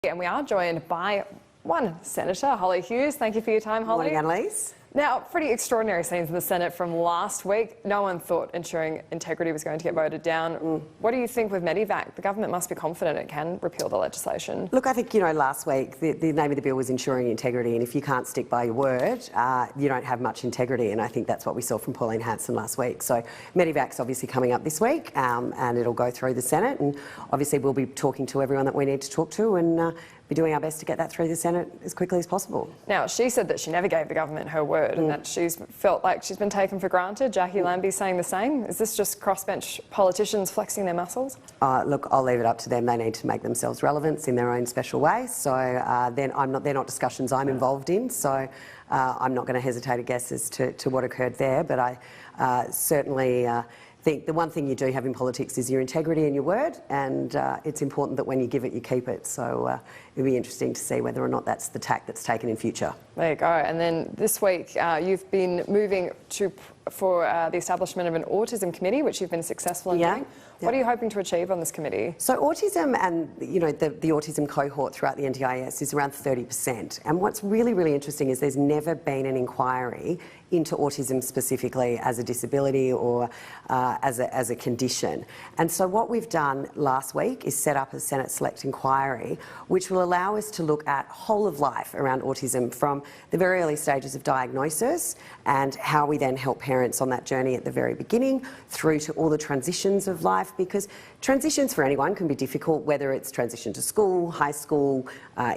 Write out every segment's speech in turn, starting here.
And we are joined by one Senator, Hollie Hughes. Thank you for your time, Hollie. Morning, Annalise. Now, pretty extraordinary scenes in the Senate from last week. No one thought ensuring integrity was going to get voted down. What do you think with MediVac? The government must be confident it can repeal the legislation. Look, I think, last week the name of the bill was ensuring integrity, and if you can't stick by your word, you don't have much integrity, and I think that's what we saw from Pauline Hanson last week. So MediVac's obviously coming up this week, and it'll go through the Senate, and obviously we'll be talking to everyone that we need to talk to and be doing our best to get that through the Senate as quickly as possible. Now, she said that she never gave the government her word and that she's felt like she's been taken for granted. Jackie Lambie's saying the same. Is this just crossbench politicians flexing their muscles? Look, I'll leave it up to them. They need to make themselves relevant in their own special way. So they're not discussions I'm involved in. So I'm not going to hesitate to guess as to what occurred there. But I certainly think the one thing you do have in politics is your integrity and your word, and it's important that when you give it, you keep it. So it'll be interesting to see whether or not that's the tack that's taken in future. There you go. And then this week, you've been moving for the establishment of an Autism Committee, which you've been successful in doing. What are you hoping to achieve on this committee? So autism and the autism cohort throughout the NDIS is around 30%. And what's really, really interesting is there's never been an inquiry into autism specifically as a disability or as a condition. And so what we've done last week is set up a Senate Select Inquiry, which will allow us to look at whole of life around autism from the very early stages of diagnosis and how we then help parents on that journey at the very beginning through to all the transitions of life, because transitions for anyone can be difficult, whether it's transition to school, high school,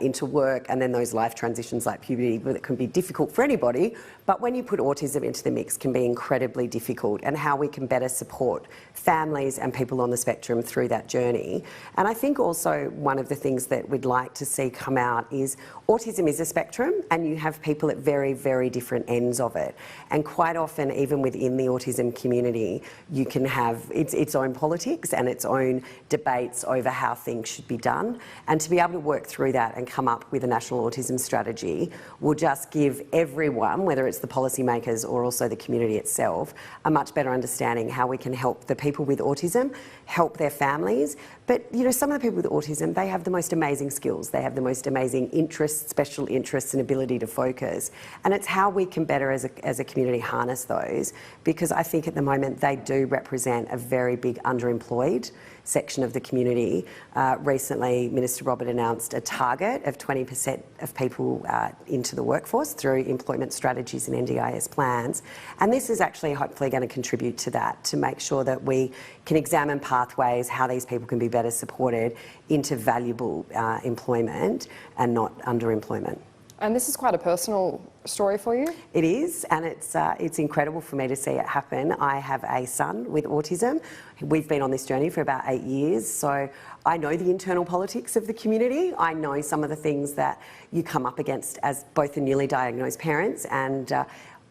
into work, and then those life transitions like puberty that can be difficult for anybody. But when you put autism into the mix, can be incredibly difficult, and how we can better support families and people on the spectrum through that journey. And I think also one of the things that we'd like to see come out is autism is a spectrum, and you have people at very, very different ends of it. And quite often, even within the autism community, you can have its own politics and its own debates over how things should be done. And to be able to work through that and come up with a national autism strategy will just give everyone, whether it's the policymakers or also the community itself, a much better understanding how we can help the people with autism, help their families. But some of the people with autism, they have the most amazing skills, they have the most amazing interests, special interests and ability to focus. And it's how we can better as a community harness those, because I think at the moment they do represent a very big underemployed section of the community. Recently, Minister Robert announced a target of 20% of people into the workforce through employment strategies and NDIS plans. And this is actually hopefully going to contribute to that, to make sure that we can examine pathways, how these people can be better supported into valuable employment and not underemployment. And this is quite a personal story for you? It is, and it's incredible for me to see it happen. I have a son with autism. We've been on this journey for about 8 years, so I know the internal politics of the community. I know some of the things that you come up against as both the newly diagnosed parents, and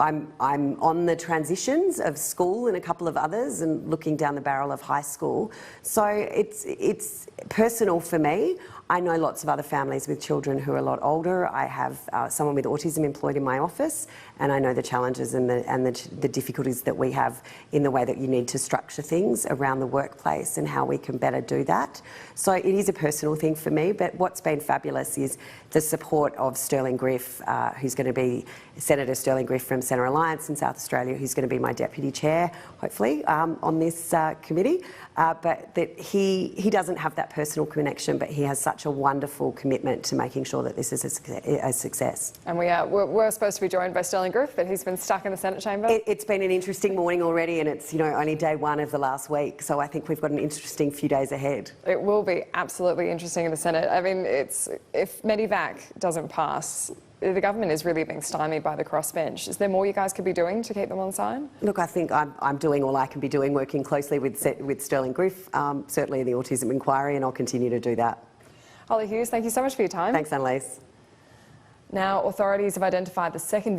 I'm on the transitions of school and a couple of others and looking down the barrel of high school. So it's personal for me. I know lots of other families with children who are a lot older. I have someone with autism employed in my office, and I know the challenges and the difficulties that we have in the way that you need to structure things around the workplace and how we can better do that. So it is a personal thing for me, but what's been fabulous is the support of Sterling Griff, who's going to be Senator Sterling Griff from Centre Alliance in South Australia, who's going to be my deputy chair, hopefully, on this committee. But that he doesn't have that personal connection, but he has such a wonderful commitment to making sure that this is a success. And we're supposed to be joined by Sterling Griff, but he's been stuck in the Senate chamber. It's been an interesting morning already, and it's only day one of the last week, so I think we've got an interesting few days ahead. It will be absolutely interesting in the Senate. I mean, if MediVac doesn't pass, the government is really being stymied by the crossbench. Is there more you guys could be doing to keep them on side? Look, I think I'm doing all I can be doing, working closely with Sterling Griff, certainly the Autism Inquiry, and I'll continue to do that. Hollie Hughes, thank you so much for your time. Thanks, Annalise. Now, authorities have identified the second